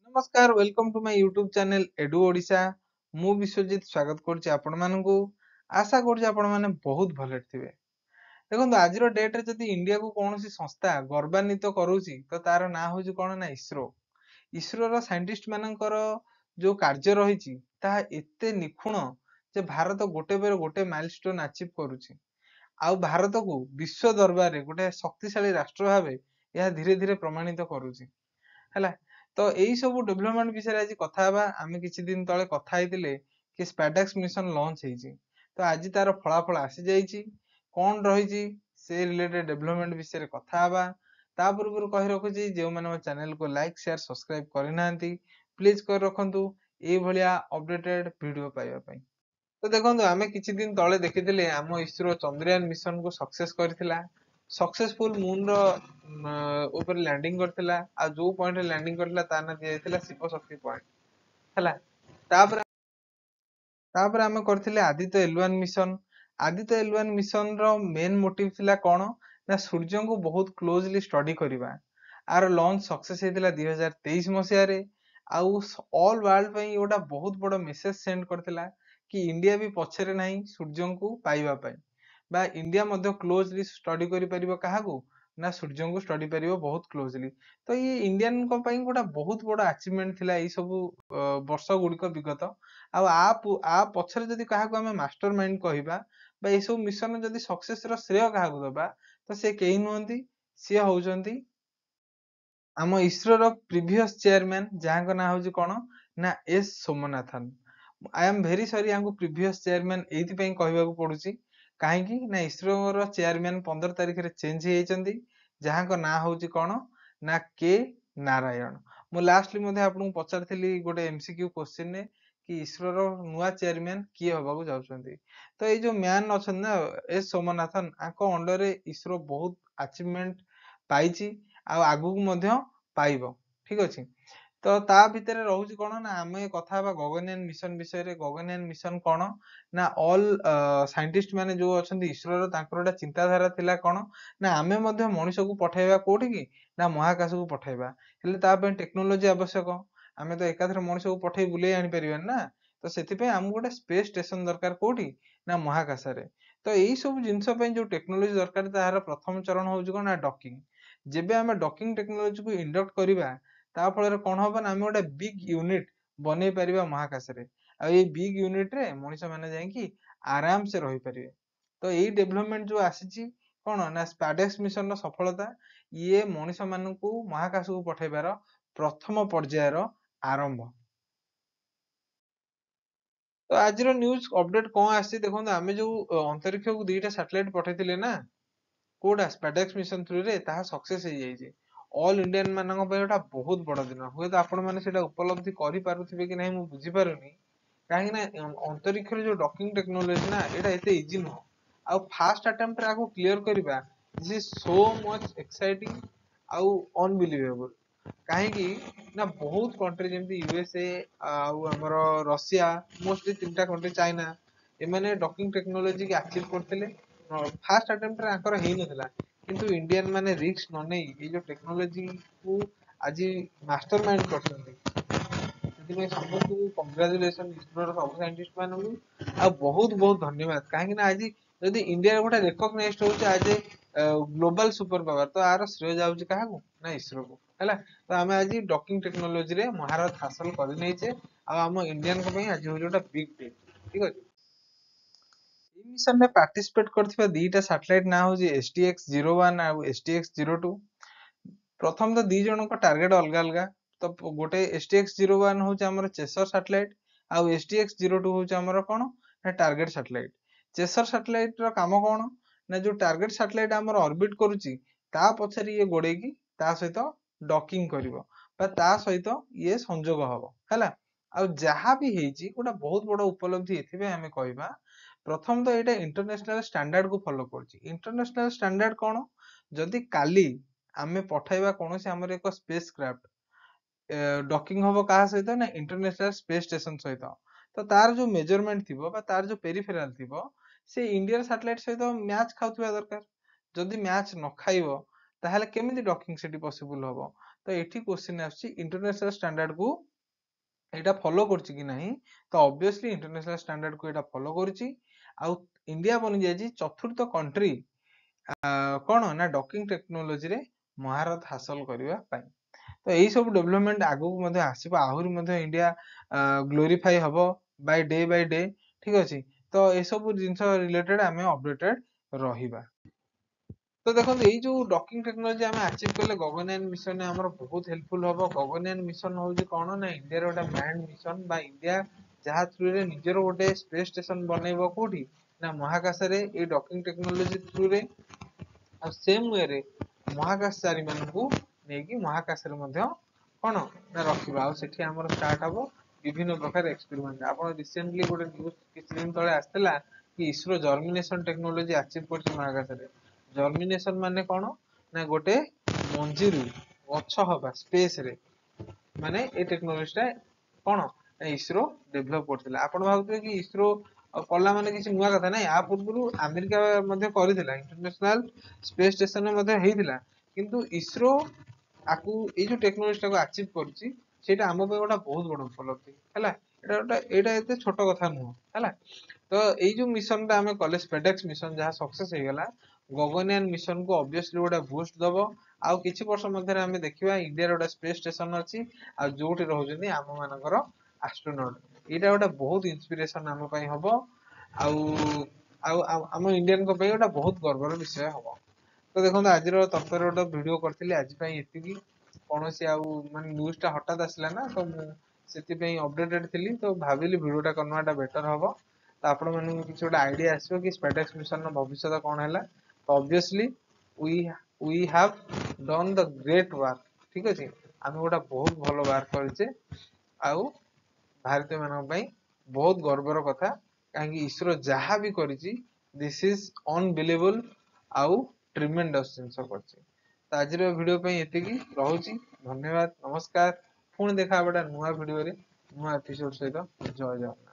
नमस्कार welcome to my YouTube channel edu Odisha मु विश्वजीत स्वागत करछि आपण माननकु आशा करछि आपण माने बहुत भले थिबे। देखंतु आजिरो डेट रे जदि इंडिया को कोनोसी संस्था गर्वान्वित करूछि तो तार ना होछि कोन ना इसरो। इसरो रो साइंटिस्ट मानकर जो कार्य रहिछि ता एते निखुण जे भारत गोटे बेर गोटे माइलस्टोन अचीव करूछि। आउ भारत को विश्व दरबार रे गोटे शक्तिशाली राष्ट्र भाबे यह धीरे धीरे प्रमाणित करूछि। ହେଲା ତ ଏଇ ସବୁ ଡେଭଲପमेंट ବିଷୟରେ ଆଜି କଥା ହେବା। ଆମେ କିଛି ଦିନ ତଳେ କଥା ହେଇଥିଲେ କି ସ୍ପାଡାକ୍ସ ମିଶନ ଲଞ୍ଚ ହେଇଛି, ତ ଆଜି ତାର ଫଳାଫଳ ଆସି ଯାଇଛି। କଣ ରହିଛି ସେ ରିଲେଟେଡ ଡେଭଲପमेंट ବିଷୟରେ କଥା ହେବା। ତା ପୂର୍ବରୁ କହି ରଖୁଛି ଯେଉଁମାନେ ମୋ ଚ୍ୟାନେଲକୁ ଲାଇକ୍ ସେୟାର ସବସ୍କ୍ରାଇବ କରିନାହାନ୍ତି ପ୍ଲିଜ କରି ରଖନ୍ତୁ ଏଇ ଭଳିଆ ଅପଡେଟେଡ ଭିଡିଓ ପାଇବା ପାଇଁ। ତ ଦେଖନ୍ତୁ ଆମେ କିଛି ଦିନ ତଳେ ଦେଖିଥିଲେ ଆମ ଇସ୍ରୋ ଚନ୍ଦ୍ରୟାନ ମିଶନ କୁ ସକ୍ସେସ କରିଥିଲା। सक्सेसफुल मून ऊपर लैंडिंग करथिला आ जो पॉइंट रे लैंडिंग करथिला ता ना दियैथिला शिव शक्ति पॉइंट हला। तापर तापर हम करथिले Aditya L one mission. Aditya L one mission रो मेन मोटिव थिला कोन ना सूर्य को बहुत क्लोजली स्टडी करबा। आर लॉन्च सक्सेस हेतिला 2023 मसिया रे। आउ ऑल वर्ल्ड पई ओटा बहुत बड़ मेसेज सेंड करथिला कि इंडिया भी पछरे नाही सूर्य को पाइबा पई बा इंडिया मध्य क्लोजली स्टडी करि परिबो काहाकू ना सूर्य को स्टडी परिबो बहुत क्लोजली। तो ये इंडियन को पई गोटा बहुत बड़ अचीवमेंट थिला ई सब वर्ष गुडी को विगत। आ पछरे जदि काहाकू हमें मास्टर माइंड कहिबा बा ए सब मिशन जदि सक्सेस रो श्रेय काहाकू दबा तो से केही नहुंती, से होउचंती आम इसरो रो प्रीवियस चेयरमैन जहां ना होउची कोन ना S Somanathan. I am very sorry यांको प्रीवियस चेयरमैन एथि पई कहबाकू पडुची काहेकि ना इसरो रो चेयरमैन 15 तारिख रे चेंज हे जाइचंती जहां को ना होउची कोन ना के नारायण। मु लास्टली मध्ये आपन पचारथिली गोटे एमसीक्यू क्वेश्चन ने कि इसरो रो नुवा चेयरमैन किए होबाकू जाउचंती। तो ए जो मैन अछन ना एस सोमनाथन आको अंडर रे इसरो बहुत अचीवमेंट पाइची आ आगु मध्य पाइबो। ठीक अछि। तो ता भितरे रहुची कोन ना आमे कथा बा गगनयान मिशन विषय रे। गगनयान मिशन कोन ना ऑल साइंटिस्ट माने जो अछंती इसरो रो तांकरटा चिंताधारा थिला कोन ना आमे मध्य मनुष्य को पठाइबा कोठी की ना महाकाश को पठाइबा। हेले ता पे टेक्नोलॉजी आवश्यक। आमे तो एकाथरे मनुष्य को पठाई बुले आनी परिबन ना। तो सेति पे हमु गोटे स्पेस स्टेशन दरकार कोठी ना महाकाश रे। तो एई सब जिंस पे जो टेक्नोलॉजी दरकार ताहार प्रथम चरण होउची कोन ना डॉकिंग। जेबे आमे डॉकिंग टेक्नोलॉजी को इंडक्ट करिबा ता फଳରେ कोन होबा ना आमे गोटे बिग यूनिट बनै परिबा महाकाश रे। आ ए बिग यूनिट रे मनुष्य माने जाय कि आराम से रही परिबे। तो एई डेवलपमेंट जो आसीची कोन ना स्पाडेक्स मिशन रो सफलता ये मनुष्य माननकु महाकाश को पठाइबार प्रथम पर्यायर आरंभ। तो आज न्यूज अपडेट कौन आसी देखो आमे जो अंतरिक्ष को दुईटा सैटेलाइट पठाइथिले ना कोडा स्पाडेक्स मिशन थ्रू रे ताहा सक्सेस हे जाइए। ऑल इंडियन मानक पे एटा बहुत बड़ दिन हुए तो आपण माने सेटा उपलब्धि करि पारुथिबे कि नै मु बुझी पारुनी काहे ना अंतरिक्ष रे जो डॉकिंग टेक्नोलॉजी ना एटा एते इजी न आ फास्ट अटेम्प्ट रे आको क्लियर करबा this is so much exciting आउ अनबिलीवेबल। काहे कि ना बहुत कंट्री जेमति यूएसए आउ हमरो रशिया मोस्टली तीनटा कंट्री चाइना एमाने डॉकिंग टेक्नोलॉजी के अचीव करथिले। फास्ट अटेम्प्ट रे आकर हेइ नथिला किंतु इंडियन माने रिस्क न नै ए जो टेक्नोलॉजी को आज मास्टर माइंड करछन्ती सेति में सबको कांग्रेचुलेशन इसरो रो सब साइंटिस्ट मानू आ बहुत बहुत धन्यवाद। काहे ना आज यदि इंडिया गोटे रिकॉग्नाइज्ड होचे आज ग्लोबल सुपर पावर तो आर श्रेय जाउची काहाकू ना इसरो को हैला। तो आमे आज डॉकिंग टेक्नोलॉजी रे महारत हासिल करि नैचे आ हम इंडियन को पई आज होजोटा बिग डे। ठीक अछि। ई मिशन में पार्टिसिपेट करथिबा दीटा सैटेलाइट ना होजी STX-01 आ STX-02। प्रथम तो दी जन को टार्गेट अलग अलग। तो गोटे STX-01 होची हमर चेसर सैटेलाइट आ STX-02 होची हमर कोन ना टार्गेट सैटेलाइट। चेसर सैटेलाइट रो काम कोन ना जो टार्गेट सैटेलाइट हमर ऑर्बिट करूची ता पछरे ये गोडे की ता सहित डॉकिंग करिवो बा ता सहित ये संजोग हबो हैला। आ जहा भी हेची गोटा बहुत बड़ उपलब्धि एथिबे हमें कहबा प्रथम तो एटा इंटरनेशनल स्टैंडर्ड को फॉलो करची। इंटरनेशनल स्टैंडर्ड कोन जदि काली आमे पठाइबा कोनोसी हमर एक स्पेस क्राफ्ट डॉकिंग हबो कहा सहित ना इंटरनेशनल स्पेस स्टेशन सहित तो तार जो मेजरमेंट थिबो बा तार जो पेरिफेराल थिबो से इंडियन सैटेलाइट सहित मैच खाउथबा दरकार। जदि मैच न खाइबो ताहले केमिति डॉकिंग सेठी पॉसिबल हबो। तो एठी क्वेश्चन आछि इंटरनेशनल स्टैंडर्ड को एटा फॉलो करछि कि नहीं, तो ऑब्वियसली इंटरनेशनल स्टैंडर्ड को एटा फॉलो करछि। आउ इंडिया बनि जायछि चतुर्थ कंट्री कोन ना डॉकिंग टेक्नोलॉजी रे महारत हासिल करबा पई। तो यही सब डेवलपमेंट आगु मध्ये आसीबो, आहुरी मध्ये इंडिया ग्लोरीफाई हबो बाय डे, ठीक अछि। तो ए सब जिंस रिलेटेड आमे अपडेटेड रहिबा। तो देखो यही जो डॉकिंग टेक्नोलॉजी आम अचीव कले गगनयान मिशन आमर बहुत हेल्पफुल हम। गगनयान मिशन हूँ कौन ना इंडिया गोटे मैंड मिशन बा इंडिया जहाँ थ्रू रे निजर गोटे स्पेस स्टेशन बनइब कोठी ना महाकाश रे ये डॉकिंग टेक्नोलॉजी थ्रू रे। आ सेम वे रे महाकाशचारी मानू नहीं महाकाश रे मध्य कौन ना रखा आ सेठी आमर स्टार्ट हम विभिन्न प्रकार एक्सपेरिमेंट। आप रिसेंटली गोटे न्यूज किसी दिन तले आसला कि इसरो जर्मिनेशन टेक्नोलॉजी अचीव कर महाकाश रे। जर्मिनेशन माने कौन ना गोटे मंजीरू गछ हवा स्पेस रे, माने ए टेक्नोलॉजी कौन इसरो डेभलप करथिला। आपण भाबुथिबे कि इसरो कला माने किछि नुवा कथा नै, आ पूर्वरु अमेरिका मध्ये करथिला इंटरनेशनल स्पेस स्टेशन मध्ये हेइथिला, किंतु इसरो आकु ए जो टेक्नोलॉजी टाको अचीव करछि सेटा हम पे गोटा बहुत बड़ उपलब्धि हैला। एटा एते छोट कथा नुह हैला। तो एई जो मिशन टा हमें कॉलेज फेडेक्स मिशन जहाँ सक्सेस हो गला, गगनयान मिशन को ऑब्वियसली गोटे बूस्ट दबो। आउ किछि वर्ष मध्ये हमें देखिबा इंडिया रे गोटे स्पेस स्टेशन अछि आ जोठी रहउजनी आम मानकर एस्ट्रोनॉट। एटा गोटे बहुत इंस्पिरेशन हम पई हबो। आउ आउ हम इंडियन को पे गोटे बहुत गर्वर विषय हबो। तो देखो आज तत्पर गोटे भिडियो करथिली आज पई एतिकी। कोनोसी आउ माने न्यूज़ टा हठात आसला ना, तो से अपडेटेड थिली, तो भाविली भिडियोटा करवाटा बेटर हम। तो आपण मानक किसी गोटे आइडिया आसो कि स्पेडेक्स मिशन भविष्य कौन है। तो obviously we have done the great work, ठीक अच्छे। आम गोटे बहुत भल वर्क करचे आउ भारतीय मान बहुत गर्वर कथा, कहीं इसरो जहाँ भी करिछि दिस इज अनबिलीवेबल आउ ट्रिमेंडस जिनस करछि। तो आज वीडियो पे एतिकी रहुछि। धन्यवाद, नमस्कार। पुणी देखा गोटे नुआ वीडियो रे नुआ एपिसोड सहित। जय जगन्नाथ।